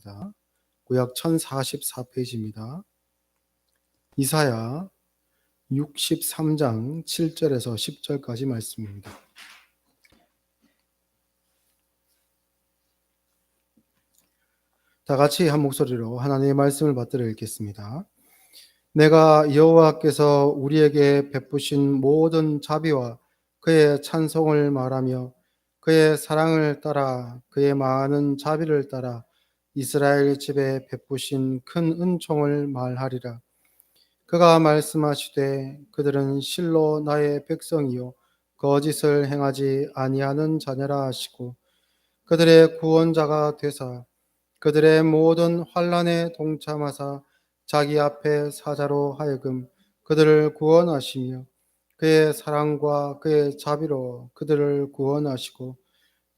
하겠습니다. 구약 1044페이지입니다. 이사야 63장 7절에서 10절까지 말씀입니다. 다 같이 한 목소리로 하나님의 말씀을 받들어 읽겠습니다. 내가 여호와께서 우리에게 베푸신 모든 자비와 그의 찬송을 말하며 그의 사랑을 따라 그의 많은 자비를 따라 이스라엘 집에 베푸신 큰 은총을 말하리라. 그가 말씀하시되 그들은 실로 나의 백성이요 거짓을 행하지 아니하는 자녀라 하시고 그들의 구원자가 되사 그들의 모든 환난에 동참하사 자기 앞에 사자로 하여금 그들을 구원하시며 그의 사랑과 그의 자비로 그들을 구원하시고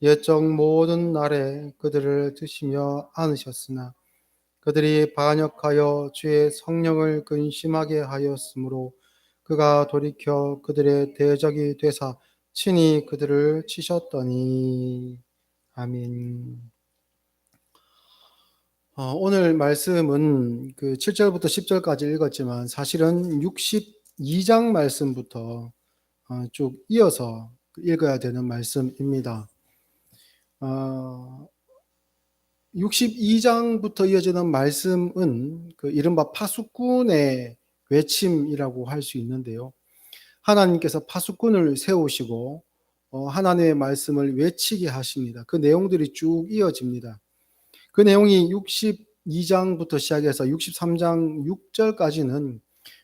옛적 모든 날에 그들을 드시며 안으셨으나 그들이 반역하여 주의 성령을 근심하게 하였으므로 그가 돌이켜 그들의 대적이 되사 친히 그들을 치셨더니. 아멘. 오늘 말씀은 그 7절부터 10절까지 읽었지만 사실은 62장 말씀부터 쭉 이어서 읽어야 되는 말씀입니다. 62장부터 이어지는 말씀은 그 이른바 파수꾼의 외침이라고 할 수 있는데요. 하나님께서 파수꾼을 세우시고 하나님의 말씀을 외치게 하십니다. 그 내용들이 쭉 이어집니다. 그 내용이 62장부터 시작해서 63장 6절까지는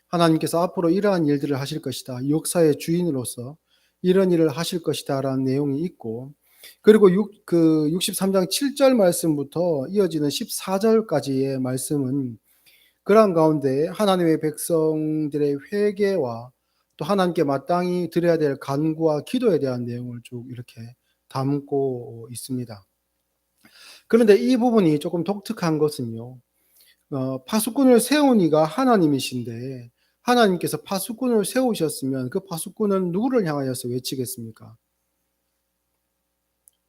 하나님께서 앞으로 이러한 일들을 하실 것이다, 역사의 주인으로서 이런 일을 하실 것이다 라는 내용이 있고, 그리고 63장 7절 말씀부터 이어지는 14절까지의 말씀은 그러한 가운데 하나님의 백성들의 회개와 또 하나님께 마땅히 드려야 될 간구와 기도에 대한 내용을 쭉 이렇게 담고 있습니다. 그런데 이 부분이 조금 독특한 것은요, 파수꾼을 세운 이가 하나님이신데 하나님께서 파수꾼을 세우셨으면 그 파수꾼은 누구를 향하여서 외치겠습니까?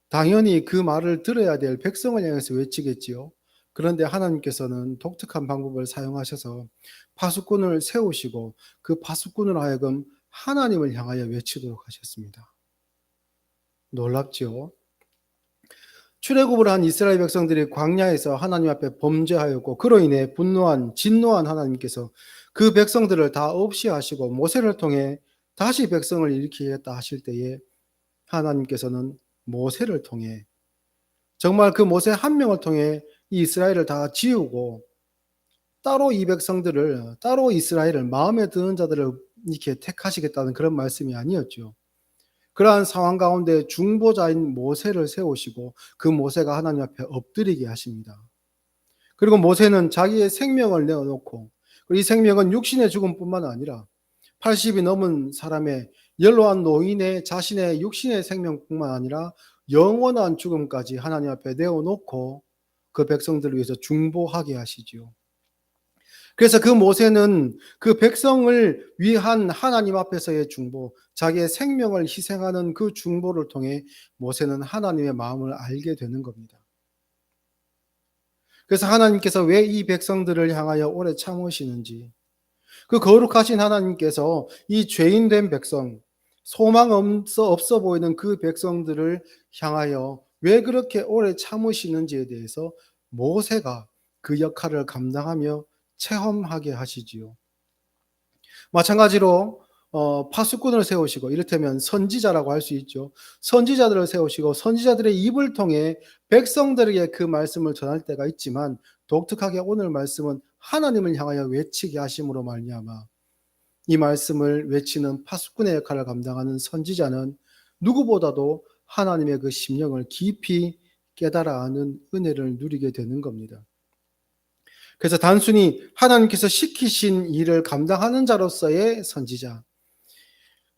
당연히 그 말을 들어야 될 백성을 향해서 외치겠지요. 그런데 하나님께서는 독특한 방법을 사용하셔서 파수꾼을 세우시고 그 파수꾼으로 하여금 하나님을 향하여 외치도록 하셨습니다. 놀랍죠? 출애굽을 한 이스라엘 백성들이 광야에서 하나님 앞에 범죄하였고 그로 인해 진노한 하나님께서 그 백성들을 다 없이 하시고 모세를 통해 다시 백성을 일으키겠다 하실 때에 하나님께서는 모세를 통해, 정말 그 모세 한 명을 통해 이 이스라엘을 다 지우고 따로 이 백성들을, 따로 이스라엘을, 마음에 드는 자들을 이렇게 택하시겠다는 그런 말씀이 아니었죠. 그러한 상황 가운데 중보자인 모세를 세우시고 그 모세가 하나님 앞에 엎드리게 하십니다. 그리고 모세는 자기의 생명을 내어놓고, 이 생명은 육신의 죽음뿐만 아니라 80이 넘은 사람의 연로한 노인의 자신의 육신의 생명뿐만 아니라 영원한 죽음까지 하나님 앞에 내어놓고 그 백성들을 위해서 중보하게 하시지요. 그래서 그 모세는 그 백성을 위한 하나님 앞에서의 중보, 자기의 생명을 희생하는 그 중보를 통해 모세는 하나님의 마음을 알게 되는 겁니다. 그래서 하나님께서 왜 이 백성들을 향하여 오래 참으시는지, 그 거룩하신 하나님께서 이 죄인된 백성, 소망 없어 보이는 그 백성들을 향하여 왜 그렇게 오래 참으시는지에 대해서 모세가 그 역할을 감당하며 체험하게 하시지요. 마찬가지로 파수꾼을 세우시고, 이를테면 선지자라고 할 수 있죠. 선지자들을 세우시고 선지자들의 입을 통해 백성들에게 그 말씀을 전할 때가 있지만, 독특하게 오늘 말씀은 하나님을 향하여 외치게 하심으로 말미암아 이 말씀을 외치는 파수꾼의 역할을 감당하는 선지자는 누구보다도 하나님의 그 심령을 깊이 깨달아 아는 은혜를 누리게 되는 겁니다. 그래서 단순히 하나님께서 시키신 일을 감당하는 자로서의 선지자,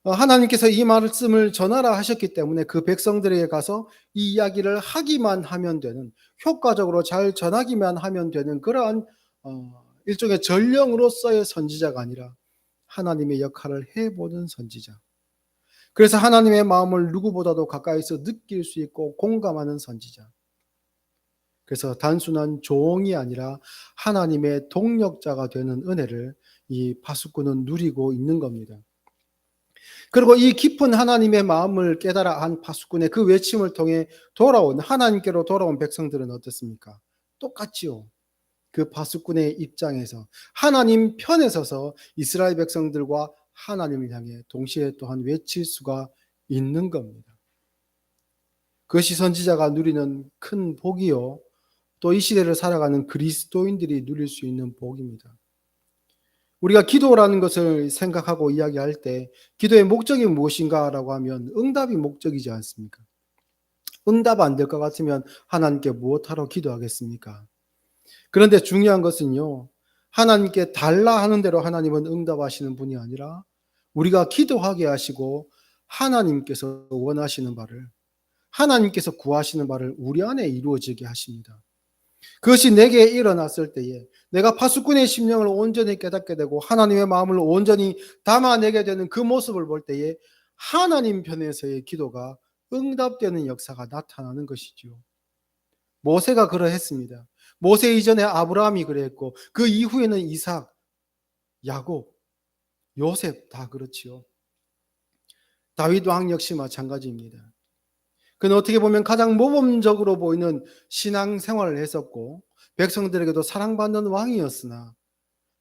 하나님께서 이 말씀을 전하라 하셨기 때문에 그 백성들에게 가서 이 이야기를 하기만 하면 되는, 효과적으로 잘 전하기만 하면 되는 그러한 일종의 전령으로서의 선지자가 아니라 하나님의 역할을 해보는 선지자. 그래서 하나님의 마음을 누구보다도 가까이서 느낄 수 있고 공감하는 선지자. 그래서 단순한 종이 아니라 하나님의 동력자가 되는 은혜를 이 파수꾼은 누리고 있는 겁니다. 그리고 이 깊은 하나님의 마음을 깨달아 한 파수꾼의 그 외침을 통해 하나님께로 돌아온 백성들은 어떻습니까? 똑같지요. 그 파수꾼의 입장에서 하나님 편에 서서 이스라엘 백성들과 하나님을 향해 동시에 또한 외칠 수가 있는 겁니다. 그것이 선지자가 누리는 큰 복이요. 또 이 시대를 살아가는 그리스도인들이 누릴 수 있는 복입니다. 우리가 기도라는 것을 생각하고 이야기할 때 기도의 목적이 무엇인가라고 하면 응답이 목적이지 않습니까? 응답 안 될 것 같으면 하나님께 무엇하러 기도하겠습니까? 그런데 중요한 것은요. 하나님께 달라 하는 대로 하나님은 응답하시는 분이 아니라 우리가 기도하게 하시고 하나님께서 원하시는 바를, 하나님께서 구하시는 바를 우리 안에 이루어지게 하십니다. 그것이 내게 일어났을 때에 내가 파수꾼의 심령을 온전히 깨닫게 되고 하나님의 마음을 온전히 담아내게 되는 그 모습을 볼 때에 하나님 편에서의 기도가 응답되는 역사가 나타나는 것이지요. 모세가 그러했습니다. 모세 이전에 아브라함이 그랬고 그 이후에는 이삭, 야곱, 요셉 다 그렇지요. 다윗 왕 역시 마찬가지입니다. 그는 어떻게 보면 가장 모범적으로 보이는 신앙 생활을 했었고 백성들에게도 사랑받는 왕이었으나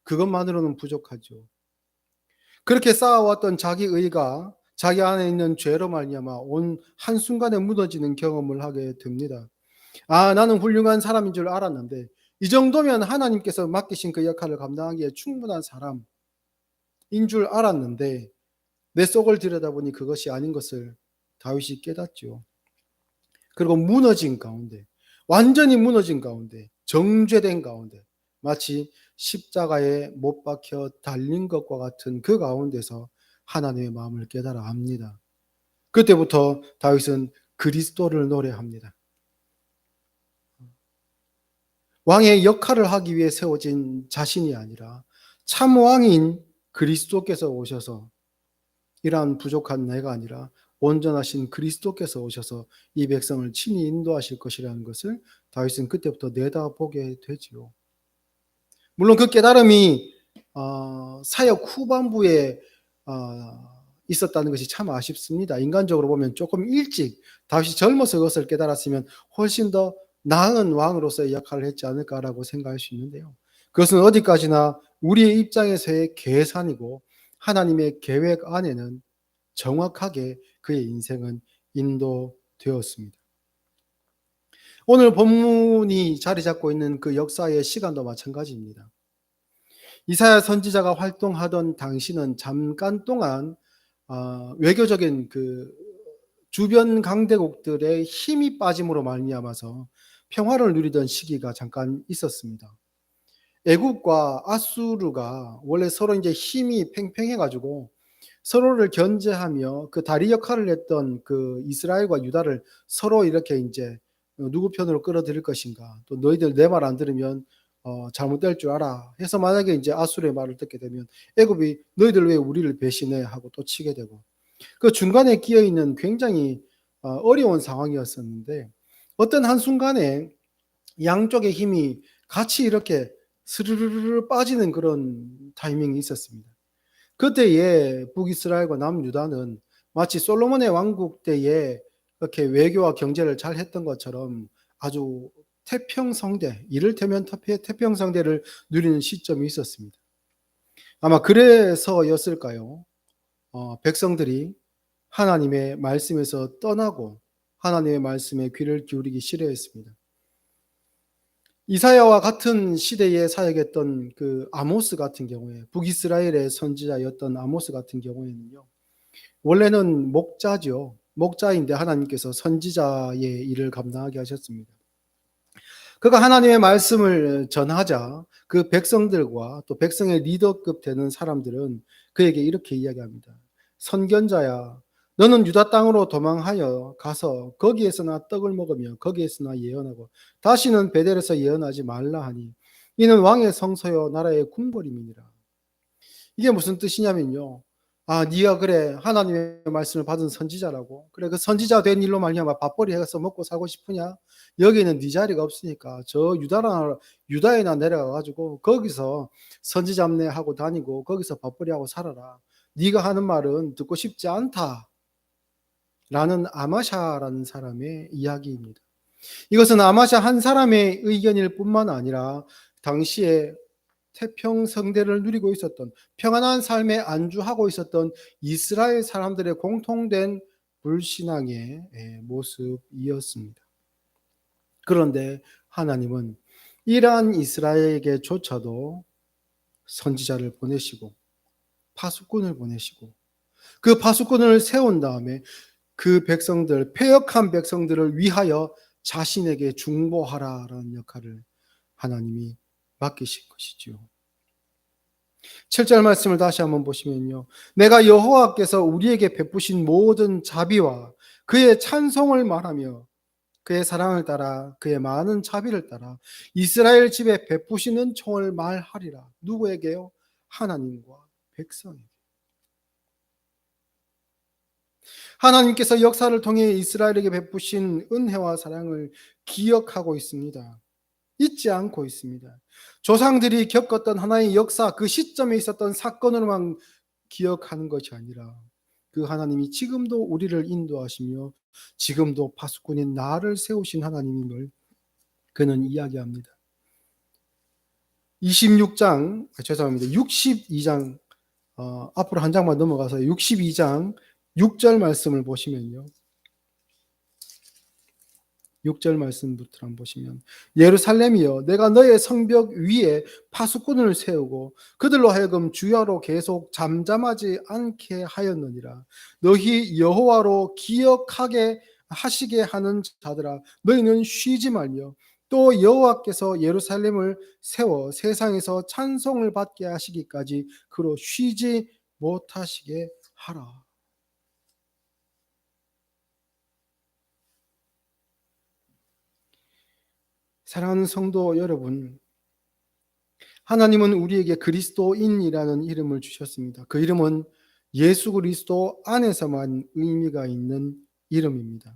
그것만으로는 부족하죠. 그렇게 쌓아왔던 자기 의가 자기 안에 있는 죄로 말미암아 온 한순간에 무너지는 경험을 하게 됩니다. 아, 나는 훌륭한 사람인 줄 알았는데 이 정도면 하나님께서 맡기신 그 역할을 감당하기에 충분한 사람인 줄 알았는데 내 속을 들여다보니 그것이 아닌 것을 다윗이 깨닫죠. 그리고 무너진 가운데, 완전히 무너진 가운데, 정죄된 가운데, 마치 십자가에 못 박혀 달린 것과 같은 그 가운데서 하나님의 마음을 깨달아 합니다. 그때부터 다윗은 그리스도를 노래합니다. 왕의 역할을 하기 위해 세워진 자신이 아니라 참 왕인 그리스도께서 오셔서 이러한 부족한 내가 아니라 온전하신 그리스도께서 오셔서 이 백성을 친히 인도하실 것이라는 것을 다윗은 그때부터 내다보게 되지요. 물론 그 깨달음이 사역 후반부에 있었다는 것이 참 아쉽습니다. 인간적으로 보면 조금 일찍 다윗이 젊어서 그것을 깨달았으면 훨씬 더 나은 왕으로서의 역할을 했지 않을까라고 생각할 수 있는데요. 그것은 어디까지나 우리의 입장에서의 계산이고 하나님의 계획 안에는 정확하게 그의 인생은 인도되었습니다. 오늘 본문이 자리 잡고 있는 그 역사의 시간도 마찬가지입니다. 이사야 선지자가 활동하던 당시는 잠깐 동안 외교적인 그 주변 강대국들의 힘이 빠짐으로 말미암아서 평화를 누리던 시기가 잠깐 있었습니다. 애국과 아수르가 원래 서로 이제 힘이 팽팽해가지고 서로를 견제하며 그 다리 역할을 했던 그 이스라엘과 유다를 서로 이렇게 이제 누구 편으로 끌어들일 것인가, 또 너희들 내 말 안 들으면 잘못될 줄 알아 해서 만약에 이제 아수르의 말을 듣게 되면 애굽이 너희들 왜 우리를 배신해 하고 또 치게 되고 그 중간에 끼어 있는 굉장히 어려운 상황이었었는데 어떤 한순간에 양쪽의 힘이 같이 이렇게 스르르르 빠지는 그런 타이밍이 있었습니다. 그때에 북이스라엘과 남유다는 마치 솔로몬의 왕국 때에 이렇게 외교와 경제를 잘 했던 것처럼 아주 태평성대, 이를테면 태평성대를 누리는 시점이 있었습니다. 아마 그래서였을까요? 백성들이 하나님의 말씀에서 떠나고 하나님의 말씀에 귀를 기울이기 싫어했습니다. 이사야와 같은 시대에 사역했던 그 아모스 같은 경우에 북이스라엘의 선지자였던 아모스 같은 경우에는요. 원래는 목자죠. 목자인데 하나님께서 선지자의 일을 감당하게 하셨습니다. 그가 하나님의 말씀을 전하자 그 백성들과 또 백성의 리더급 되는 사람들은 그에게 이렇게 이야기합니다. 선견자야, 너는 유다 땅으로 도망하여 가서 거기에서나 떡을 먹으며 거기에서나 예언하고 다시는 베델에서 예언하지 말라 하니 이는 왕의 성소요 나라의 궁궐임이니라. 이게 무슨 뜻이냐면요. 아, 네가 그래 하나님의 말씀을 받은 선지자라고. 그래 그 선지자 된 일로 말미암아 밥벌이 해서 먹고 살고 싶으냐? 여기는 네 자리가 없으니까 저 유다에나 내려가 가지고 거기서 선지 잡내하고 다니고 거기서 밥벌이 하고 살아라. 네가 하는 말은 듣고 싶지 않다라는 아마샤라는 사람의 이야기입니다. 이것은 아마샤 한 사람의 의견일 뿐만 아니라 당시에 태평성대를 누리고 있었던, 평안한 삶에 안주하고 있었던 이스라엘 사람들의 공통된 불신앙의 모습이었습니다. 그런데 하나님은 이러한 이스라엘에게조차도 선지자를 보내시고 파수꾼을 보내시고 그 파수꾼을 세운 다음에 그 백성들, 패역한 백성들을 위하여 자신에게 중보하라라는 역할을 하나님이 맡기신 것이죠. 7절 말씀을 다시 한번 보시면요. 내가 여호와께서 우리에게 베푸신 모든 자비와 그의 찬송을 말하며 그의 사랑을 따라 그의 많은 자비를 따라 이스라엘 집에 베푸시는 총을 말하리라. 누구에게요? 하나님과 백성에게. 하나님께서 역사를 통해 이스라엘에게 베푸신 은혜와 사랑을 기억하고 있습니다. 잊지 않고 있습니다. 조상들이 겪었던 하나의 역사, 그 시점에 있었던 사건으로만 기억하는 것이 아니라 그 하나님이 지금도 우리를 인도하시며 지금도 파수꾼인 나를 세우신 하나님임을 그는 이야기합니다. 죄송합니다. 62장 앞으로 한 장만 넘어가서 62장 6절 말씀을 보시면요. 6절 말씀부터 한번 보시면 예루살렘이여 내가 너의 성벽 위에 파수꾼을 세우고 그들로 하여금 주야로 계속 잠잠하지 않게 하였느니라. 너희 여호와로 기억하게 하시게 하는 자들아 너희는 쉬지 말며 또 여호와께서 예루살렘을 세워 세상에서 찬송을 받게 하시기까지 그로 쉬지 못하시게 하라. 사랑하는 성도 여러분, 하나님은 우리에게 그리스도인이라는 이름을 주셨습니다. 그 이름은 예수 그리스도 안에서만 의미가 있는 이름입니다.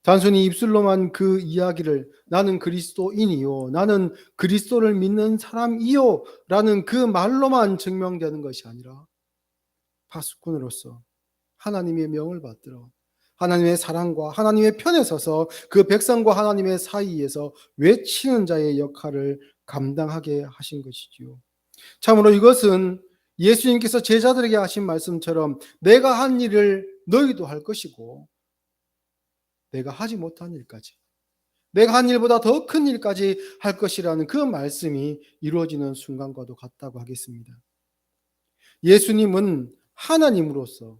단순히 입술로만 그 이야기를 나는 그리스도인이요, 나는 그리스도를 믿는 사람이요 라는 그 말로만 증명되는 것이 아니라 파수꾼으로서 하나님의 명을 받들어 하나님의 사랑과 하나님의 편에 서서 그 백성과 하나님의 사이에서 외치는 자의 역할을 감당하게 하신 것이지요. 참으로 이것은 예수님께서 제자들에게 하신 말씀처럼 내가 한 일을 너희도 할 것이고 내가 하지 못한 일까지, 내가 한 일보다 더 큰 일까지 할 것이라는 그 말씀이 이루어지는 순간과도 같다고 하겠습니다. 예수님은 하나님으로서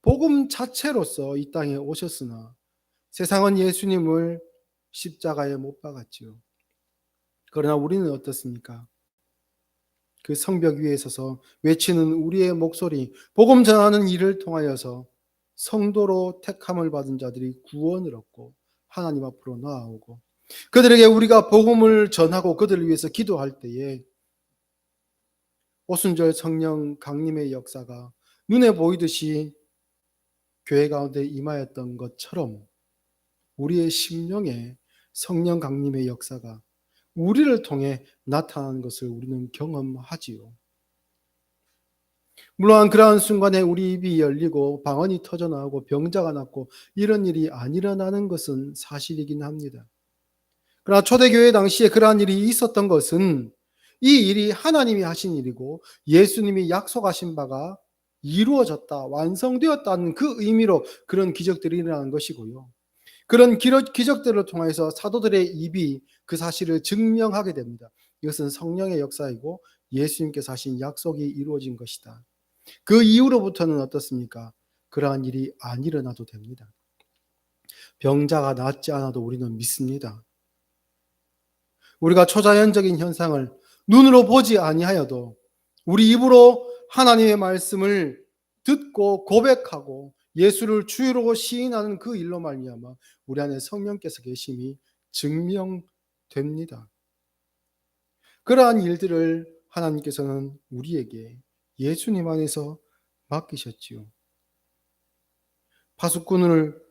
복음 자체로서 이 땅에 오셨으나 세상은 예수님을 십자가에 못 박았지요. 그러나 우리는 어떻습니까? 그 성벽 위에 서서 외치는 우리의 목소리, 복음 전하는 일을 통하여서 성도로 택함을 받은 자들이 구원을 얻고 하나님 앞으로 나아오고 그들에게 우리가 복음을 전하고 그들을 위해서 기도할 때에 오순절 성령 강림의 역사가 눈에 보이듯이 교회 가운데 임하였던 것처럼 우리의 심령에 성령 강림의 역사가 우리를 통해 나타나는 것을 우리는 경험하지요. 물론 그러한 순간에 우리 입이 열리고 방언이 터져나오고 병자가 낫고 이런 일이 안 일어나는 것은 사실이긴 합니다. 그러나 초대교회 당시에 그러한 일이 있었던 것은 이 일이 하나님이 하신 일이고 예수님이 약속하신 바가 이루어졌다, 완성되었다는 그 의미로 그런 기적들이 일어나는 것이고요. 그런 기적들을 통해서 사도들의 입이 그 사실을 증명하게 됩니다. 이것은 성령의 역사이고 예수님께서 하신 약속이 이루어진 것이다. 그 이후로부터는 어떻습니까? 그러한 일이 안 일어나도 됩니다. 병자가 낫지 않아도 우리는 믿습니다. 우리가 초자연적인 현상을 눈으로 보지 아니하여도 우리 입으로 하나님의 말씀을 듣고 고백하고 예수를 주로 시인하는 그 일로 말미암아 우리 안에 성령께서 계심이 증명됩니다. 그러한 일들을 하나님께서는 우리에게 예수님 안에서 맡기셨지요. 파수꾼을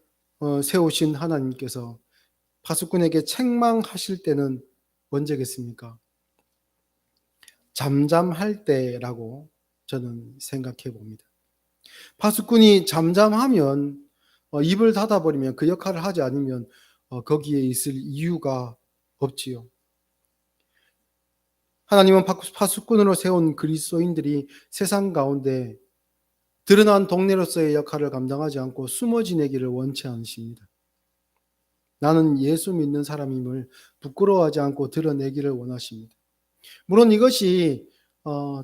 세우신 하나님께서 파수꾼에게 책망하실 때는 언제겠습니까? 잠잠할 때라고 저는 생각해 봅니다. 파수꾼이 잠잠하면 입을 닫아버리면 그 역할을 하지 않으면 거기에 있을 이유가 없지요. 하나님은 파수꾼으로 세운 그리스도인들이 세상 가운데 드러난 동네로서의 역할을 감당하지 않고 숨어 지내기를 원치 않으십니다. 나는 예수 믿는 사람임을 부끄러워하지 않고 드러내기를 원하십니다. 물론 이것이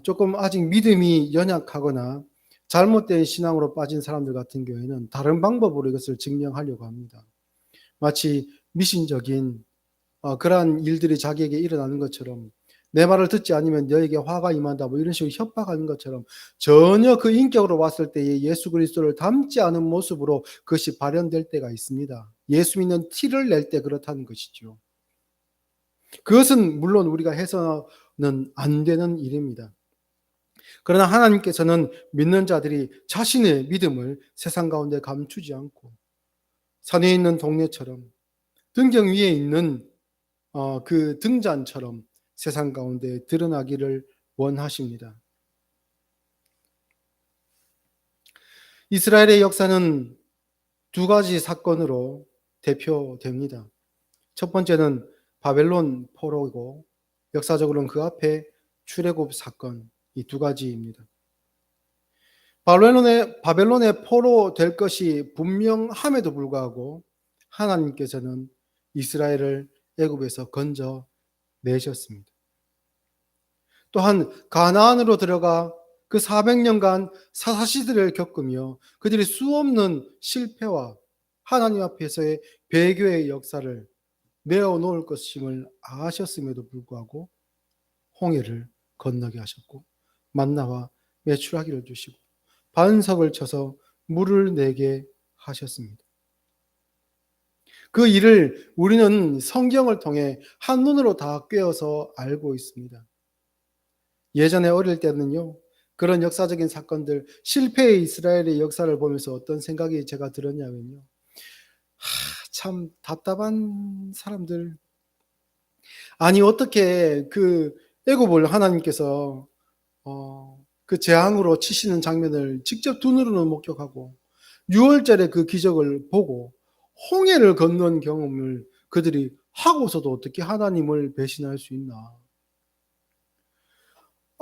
조금 아직 믿음이 연약하거나 잘못된 신앙으로 빠진 사람들 같은 경우에는 다른 방법으로 이것을 증명하려고 합니다. 마치 미신적인 그러한 일들이 자기에게 일어나는 것처럼 내 말을 듣지 않으면 너에게 화가 임한다 뭐 이런 식으로 협박하는 것처럼 전혀 그 인격으로 봤을 때의 예수 그리스도를 닮지 않은 모습으로 그것이 발현될 때가 있습니다. 예수 믿는 티를 낼 때 그렇다는 것이죠. 그것은 물론 우리가 해서는 안 되는 일입니다. 그러나 하나님께서는 믿는 자들이 자신의 믿음을 세상 가운데 감추지 않고 산에 있는 동네처럼 등경 위에 있는 그 등잔처럼 세상 가운데 드러나기를 원하십니다. 이스라엘의 역사는 두 가지 사건으로 대표됩니다. 첫 번째는 바벨론 포로이고 역사적으로는 그 앞에 출애굽 사건 이 두 가지입니다. 바벨론의 포로 될 것이 분명함에도 불구하고 하나님께서는 이스라엘을 애굽에서 건져 내셨습니다. 또한 가나안으로 들어가 그 400년간 사사시대를 겪으며 그들이 수없는 실패와 하나님 앞에서의 배교의 역사를 내어놓을 것임을 아셨음에도 불구하고 홍해를 건너게 하셨고 만나와 메추라기를 주시고 반석을 쳐서 물을 내게 하셨습니다. 그 일을 우리는 성경을 통해 한눈으로 다 꿰어서 알고 있습니다. 예전에 어릴 때는요, 그런 역사적인 사건들, 실패의 이스라엘의 역사를 보면서 어떤 생각이 제가 들었냐면요. 참 답답한 사람들. 아니, 어떻게 그 애굽을 하나님께서 그 재앙으로 치시는 장면을 직접 두 눈으로 목격하고 6월절에 그 기적을 보고 홍해를 건넌 경험을 그들이 하고서도 어떻게 하나님을 배신할 수 있나.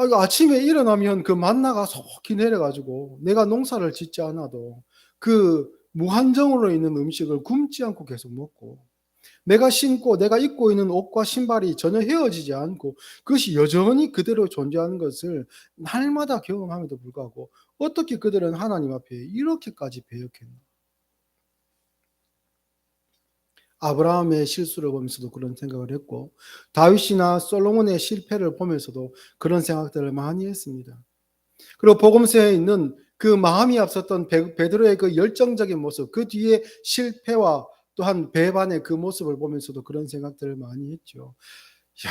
이거 아침에 일어나면 그 만나가 속히 내려가지고 내가 농사를 짓지 않아도 그 무한정으로 있는 음식을 굶지 않고 계속 먹고 내가 신고 내가 입고 있는 옷과 신발이 전혀 헤어지지 않고 그것이 여전히 그대로 존재하는 것을 날마다 경험함에도 불구하고 어떻게 그들은 하나님 앞에 이렇게까지 배역했나. 아브라함의 실수를 보면서도 그런 생각을 했고 다윗이나 솔로몬의 실패를 보면서도 그런 생각들을 많이 했습니다. 그리고 복음서에 있는 그 마음이 앞섰던 베드로의 그 열정적인 모습, 그 뒤에 실패와 또한 배반의 그 모습을 보면서도 그런 생각들을 많이 했죠. 야,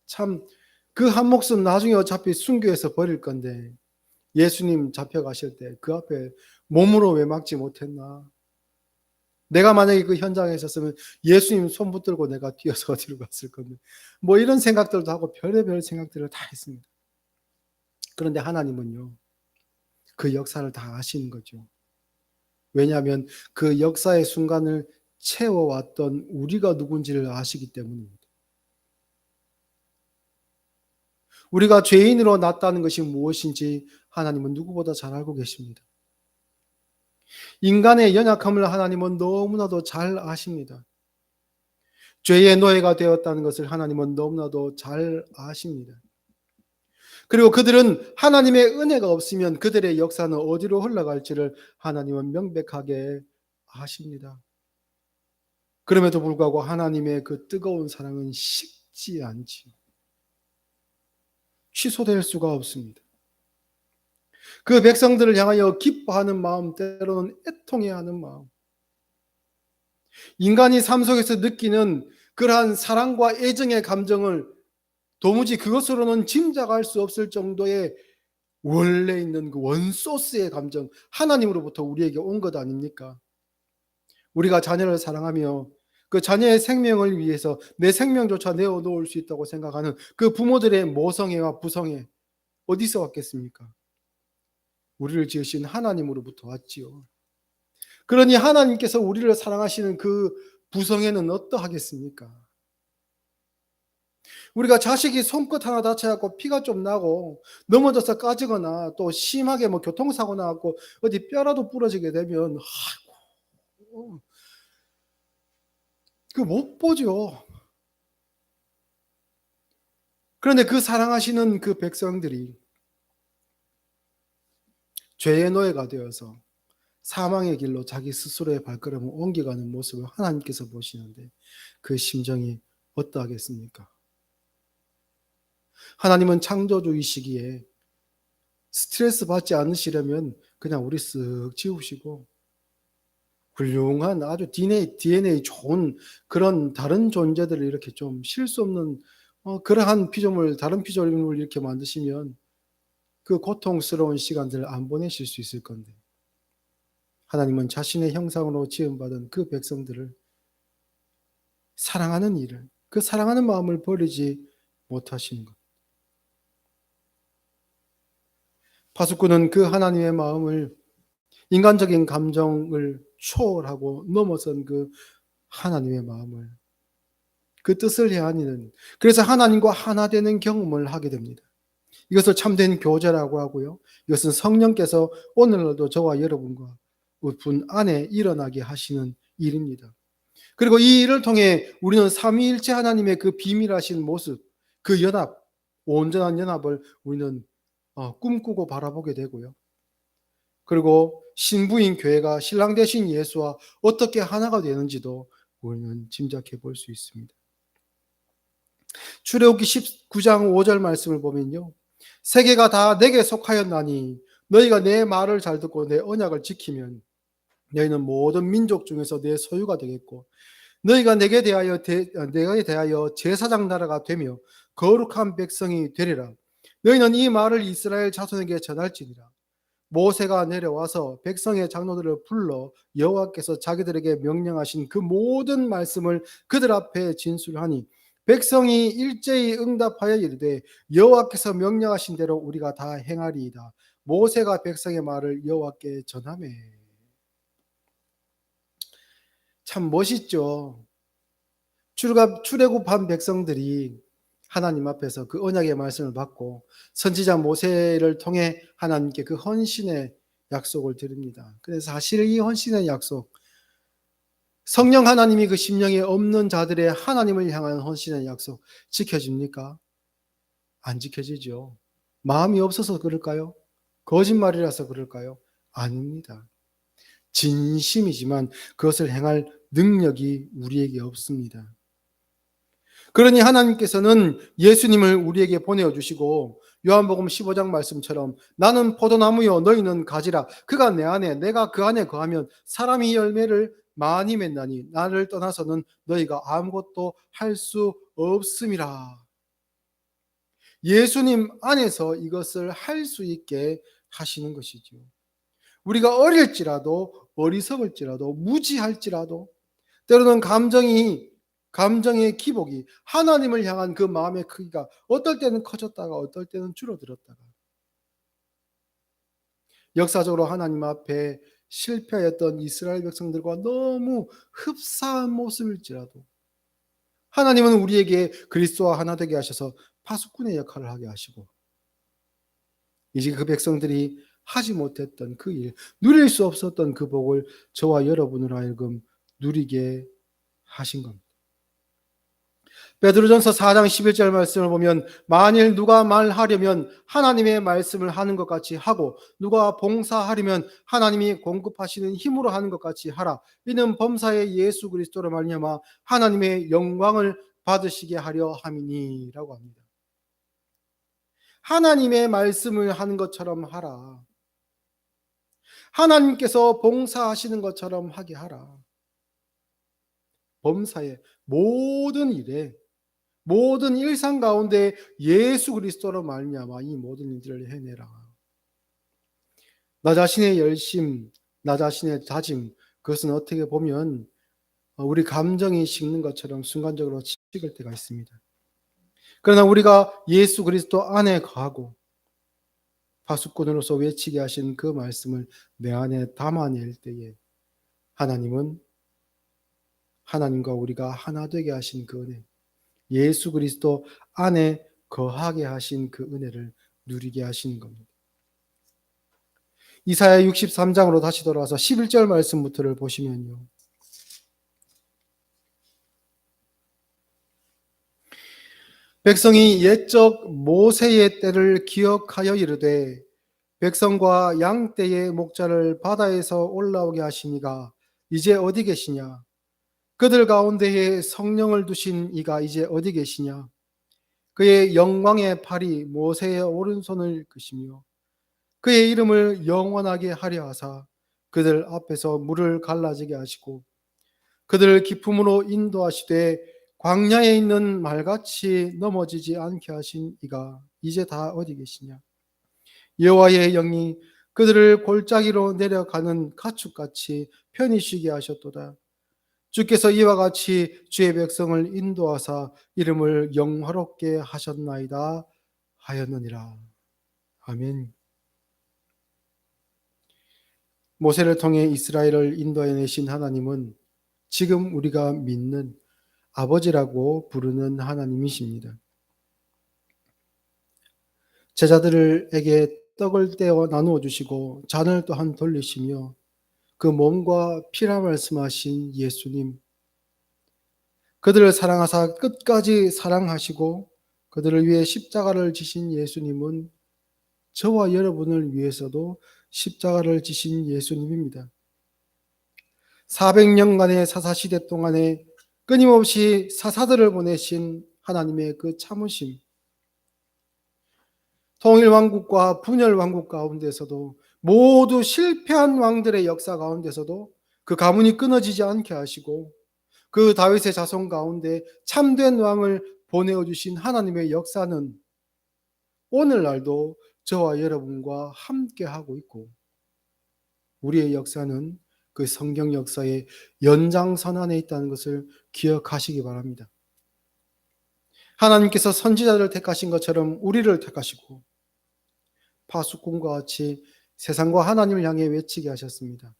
참 그 한 목숨 나중에 어차피 순교해서 버릴 건데 예수님 잡혀가실 때 그 앞에 몸으로 왜 막지 못했나? 내가 만약에 그 현장에 있었으면 예수님 손 붙들고 내가 뛰어서 어디로 갔을 건데 뭐 이런 생각들도 하고 별의별 생각들을 다 했습니다. 그런데 하나님은요 그 역사를 다 아시는 거죠. 왜냐하면 그 역사의 순간을 채워왔던 우리가 누군지를 아시기 때문입니다. 우리가 죄인으로 났다는 것이 무엇인지 하나님은 누구보다 잘 알고 계십니다. 인간의 연약함을 하나님은 너무나도 잘 아십니다. 죄의 노예가 되었다는 것을 하나님은 너무나도 잘 아십니다. 그리고 그들은 하나님의 은혜가 없으면 그들의 역사는 어디로 흘러갈지를 하나님은 명백하게 아십니다. 그럼에도 불구하고 하나님의 그 뜨거운 사랑은 식지 않지요. 취소될 수가 없습니다. 그 백성들을 향하여 기뻐하는 마음, 때로는 애통해하는 마음, 인간이 삶 속에서 느끼는 그러한 사랑과 애정의 감정을 도무지 그것으로는 짐작할 수 없을 정도의 원래 있는 그 원소스의 감정, 하나님으로부터 우리에게 온 것 아닙니까? 우리가 자녀를 사랑하며 그 자녀의 생명을 위해서 내 생명조차 내어놓을 수 있다고 생각하는 그 부모들의 모성애와 부성애, 어디서 왔겠습니까? 우리를 지으신 하나님으로부터 왔지요. 그러니 하나님께서 우리를 사랑하시는 그 부성애는 어떠하겠습니까? 우리가 자식이 손끝 하나 다쳐갖고 피가 좀 나고 넘어져서 까지거나 또 심하게 뭐 교통사고 나갖고 어디 뼈라도 부러지게 되면 아이고, 그 못 보죠. 그런데 그 사랑하시는 그 백성들이 죄의 노예가 되어서 사망의 길로 자기 스스로의 발걸음을 옮겨가는 모습을 하나님께서 보시는데 그 심정이 어떠하겠습니까? 하나님은 창조주이시기에 스트레스 받지 않으시려면 그냥 우리 쓱 지우시고 훌륭한 아주 DNA 좋은 그런 다른 존재들을 이렇게 좀 쉴 수 없는 그러한 피조물, 다른 피조물을 이렇게 만드시면 그 고통스러운 시간들을 안 보내실 수 있을 건데 하나님은 자신의 형상으로 지음받은 그 백성들을 사랑하는 일을, 그 사랑하는 마음을 버리지 못하시는 것. 파수꾼은 그 하나님의 마음을 인간적인 감정을 초월하고 넘어선 그 하나님의 마음을 그 뜻을 헤아리는 그래서 하나님과 하나 되는 경험을 하게 됩니다. 이것을 참된 교제라고 하고요. 이것은 성령께서 오늘날도 저와 여러분과 분 안에 일어나게 하시는 일입니다. 그리고 이 일을 통해 우리는 삼위일체 하나님의 그 비밀하신 모습, 그 연합, 온전한 연합을 우리는 꿈꾸고 바라보게 되고요. 그리고 신부인 교회가 신랑 되신 예수와 어떻게 하나가 되는지도 우리는 짐작해 볼 수 있습니다. 출애굽기 19장 5절 말씀을 보면요. 세계가 다 내게 속하였나니 너희가 내 말을 잘 듣고 내 언약을 지키면 너희는 모든 민족 중에서 내 소유가 되겠고 너희가 내게 대하여 제사장 나라가 되며 거룩한 백성이 되리라. 너희는 이 말을 이스라엘 자손에게 전할지니라. 모세가 내려와서 백성의 장로들을 불러 여호와께서 자기들에게 명령하신 그 모든 말씀을 그들 앞에 진술하니 백성이 일제히 응답하여 이르되 여호와께서 명령하신 대로 우리가 다 행하리이다. 모세가 백성의 말을 여호와께 전하매. 참 멋있죠. 출애굽한 백성들이 하나님 앞에서 그 언약의 말씀을 받고 선지자 모세를 통해 하나님께 그 헌신의 약속을 드립니다. 그래서 사실 이 헌신의 약속, 성령 하나님이 그 심령에 없는 자들의 하나님을 향한 헌신의 약속 지켜집니까? 안 지켜지죠. 마음이 없어서 그럴까요? 거짓말이라서 그럴까요? 아닙니다. 진심이지만 그것을 행할 능력이 우리에게 없습니다. 그러니 하나님께서는 예수님을 우리에게 보내주시고 요한복음 15장 말씀처럼 나는 포도나무요 너희는 가지라 그가 내 안에 내가 그 안에 거하면 사람이 열매를 많이 맺나니 나를 떠나서는 너희가 아무것도 할 수 없음이라. 예수님 안에서 이것을 할 수 있게 하시는 것이죠. 우리가 어릴지라도 어리석을지라도 무지할지라도 때로는 감정의 기복이 하나님을 향한 그 마음의 크기가 어떨 때는 커졌다가 어떨 때는 줄어들었다가 역사적으로 하나님 앞에 실패하였던 이스라엘 백성들과 너무 흡사한 모습일지라도 하나님은 우리에게 그리스도와 하나 되게 하셔서 파수꾼의 역할을 하게 하시고 이제 그 백성들이 하지 못했던 그 일, 누릴 수 없었던 그 복을 저와 여러분으로 하여금 누리게 하신 겁니다. 베드로전서 4장 11절 말씀을 보면 만일 누가 말하려면 하나님의 말씀을 하는 것 같이 하고 누가 봉사하려면 하나님이 공급하시는 힘으로 하는 것 같이 하라. 이는 범사의 예수 그리스도로 말미암아 하나님의 영광을 받으시게 하려 함이니라고 합니다. 하나님의 말씀을 하는 것처럼 하라. 하나님께서 봉사하시는 것처럼 하게 하라. 범사의 모든 일에 모든 일상 가운데 예수 그리스도로 말미암아 이 모든 일들을 해내라. 나 자신의 열심, 나 자신의 다짐, 그것은 어떻게 보면 우리 감정이 식는 것처럼 순간적으로 식을 때가 있습니다. 그러나 우리가 예수 그리스도 안에 거하고 파수꾼으로서 외치게 하신 그 말씀을 내 안에 담아낼 때에 하나님은 하나님과 우리가 하나 되게 하신 그 은혜, 예수 그리스도 안에 거하게 하신 그 은혜를 누리게 하시는 겁니다. 이사야 63장으로 다시 돌아와서 11절 말씀부터를 보시면요. 백성이 옛적 모세의 때를 기억하여 이르되 백성과 양 떼의 목자를 바다에서 올라오게 하시니가 이제 어디 계시냐? 그들 가운데에 성령을 두신 이가 이제 어디 계시냐? 그의 영광의 팔이 모세의 오른손을 그시며 그의 이름을 영원하게 하려 하사 그들 앞에서 물을 갈라지게 하시고 그들을 기품으로 인도하시되 광야에 있는 말같이 넘어지지 않게 하신 이가 이제 다 어디 계시냐? 여호와의 영이 그들을 골짜기로 내려가는 가축같이 편히 쉬게 하셨도다. 주께서 이와 같이 주의 백성을 인도하사 이름을 영화롭게 하셨나이다 하였느니라. 아멘. 모세를 통해 이스라엘을 인도해 내신 하나님은 지금 우리가 믿는 아버지라고 부르는 하나님이십니다. 제자들에게 떡을 떼어 나누어 주시고 잔을 또한 돌리시며 그 몸과 피라 말씀하신 예수님, 그들을 사랑하사 끝까지 사랑하시고 그들을 위해 십자가를 지신 예수님은 저와 여러분을 위해서도 십자가를 지신 예수님입니다. 400년간의 사사시대 동안에 끊임없이 사사들을 보내신 하나님의 그 참으심, 통일왕국과 분열왕국 가운데서도 모두 실패한 왕들의 역사 가운데서도 그 가문이 끊어지지 않게 하시고 그 다윗의 자손 가운데 참된 왕을 보내어 주신 하나님의 역사는 오늘날도 저와 여러분과 함께하고 있고 우리의 역사는 그 성경 역사의 연장선 안에 있다는 것을 기억하시기 바랍니다. 하나님께서 선지자들을 택하신 것처럼 우리를 택하시고 파수꾼과 같이 세상과 하나님을 향해 외치게 하셨습니다.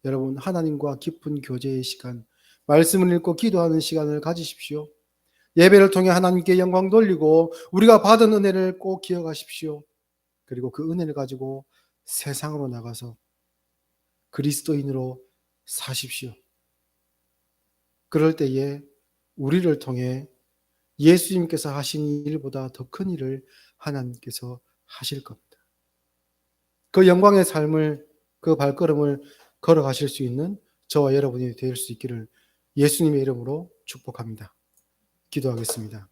여러분, 하나님과 깊은 교제의 시간, 말씀을 읽고 기도하는 시간을 가지십시오. 예배를 통해 하나님께 영광 돌리고 우리가 받은 은혜를 꼭 기억하십시오. 그리고 그 은혜를 가지고 세상으로 나가서 그리스도인으로 사십시오. 그럴 때에 우리를 통해 예수님께서 하신 일보다 더 큰 일을 하나님께서 하실 겁니다. 그 영광의 삶을, 그 발걸음을 걸어가실 수 있는 저와 여러분이 될 수 있기를 예수님의 이름으로 축복합니다. 기도하겠습니다.